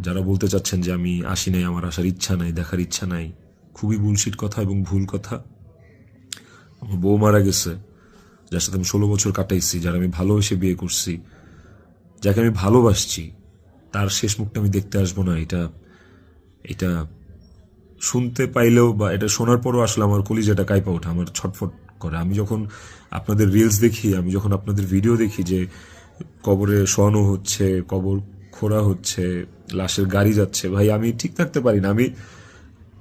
যারা বলতে চাচ্ছেন যে আমি আসি নাই, আমার আসার ইচ্ছা নাই, দেখার ইচ্ছা নাই, খুবই বুলশিট কথা এবং ভুল কথা। আমার বউ মারা গেছে, যার সাথে আমি 16 বছর কাটাইছি, যারা আমি ভালোবেসে বিয়ে করছি, যাকে আমি ভালোবাসছি, তার শেষ মুখটা আমি দেখতে আসবো না, এটা এটা শুনতে পাইলেও বা এটা শোনার পরও আসলে আমার কলিজাটা কাঁপা ওঠে, আমার ছটফট করে। আমি যখন আপনাদের রিলস দেখি, আমি যখন আপনাদের ভিডিও দেখি যে কবরে শোয়ানো হচ্ছে, কবর খোঁড়া হচ্ছে, লাশের গাড়ি যাচ্ছে, ভাই আমি ঠিক থাকতে পারি না।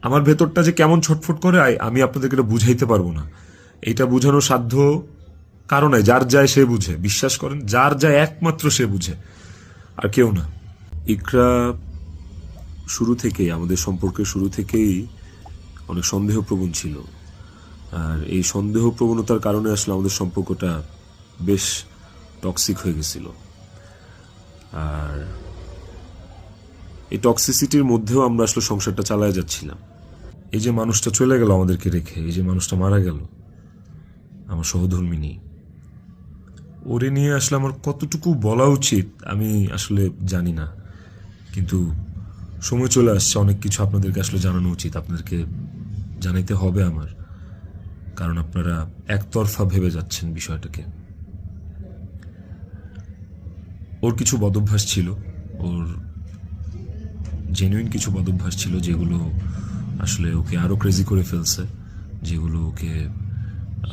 আমার ভেতরটা যে কেমন ছটফট করে আমি আপনাদেরকে এটা বুঝাইতে পারবো না। এটা বুঝানোর সাধ্য কারো নাই, যার যায় সে বুঝে, বিশ্বাস করেন, যার যায় একমাত্র সে বুঝে, আর কেউ না। ইকরা শুরু থেকেই, আমাদের সম্পর্কের শুরু থেকেই অনেক সন্দেহপ্রবণ ছিল, আর এই সন্দেহ প্রবণতার কারণে আসলে আমাদের সম্পর্কটা বেশ টক্সিক হয়ে গেছিল। আর এই টক্সিসিটির মধ্যেও আমরা আসলে সংসারটা চালায় যাচ্ছিলাম। এই যে মানুষটা চলে গেল আমাদেরকে রেখে, এই যে মানুষটা মারা গেল, আমার সহধর্মিনী, ওরে নিয়ে আসলে আমার কতটুকু বলা উচিত আমি আসলে জানি না, কিন্তু সময় চলে আসছে, অনেক কিছু আপনাদেরকে আসলে জানানো উচিত, আপনাদেরকে জানাইতে হবে আমার, কারণ আপনারা একতরফা ভেবে যাচ্ছেন বিষয়টাকে। ওর কিছু বদভ্যাস ছিল, ওর জেনুইন কিছু বদভ্যাস ছিল যেগুলো আসলে ওকে আরো ক্রেজি করে ফেলছে, যেগুলো ওকে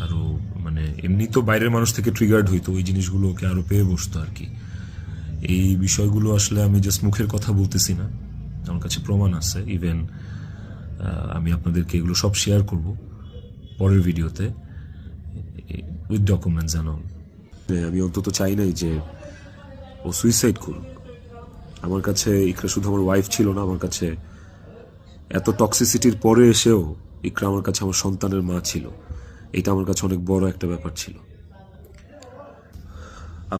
আরো মানে এমনি তো বাইরের মানুষ থেকে ট্রিগার্ড হইতো, ওই জিনিসগুলো ওকে আরো পেয়ে বসতো আর কি। এই বিষয়গুলো আসলে আমি জাস্ট মুখের কথা বলতেছি না, আমার কাছে প্রমাণ আছে। ইভেন আমি আপনাদেরকে এগুলো সব শেয়ার করব পরের ভিডিওতে উইথ ডকুমেন্টস অ্যান্ড অল। আমি অন্তত চাই নাই যে ও সুইসাইড করুক। আমার কাছে ইকরা শুধু আমার ওয়াইফ ছিল না, আমার কাছে এত টক্সিসিটির পরে এসেও ইকরা আমার কাছে আমার সন্তানের মা ছিল। এটা আমার কাছে অনেক বড় একটা ব্যাপার ছিল।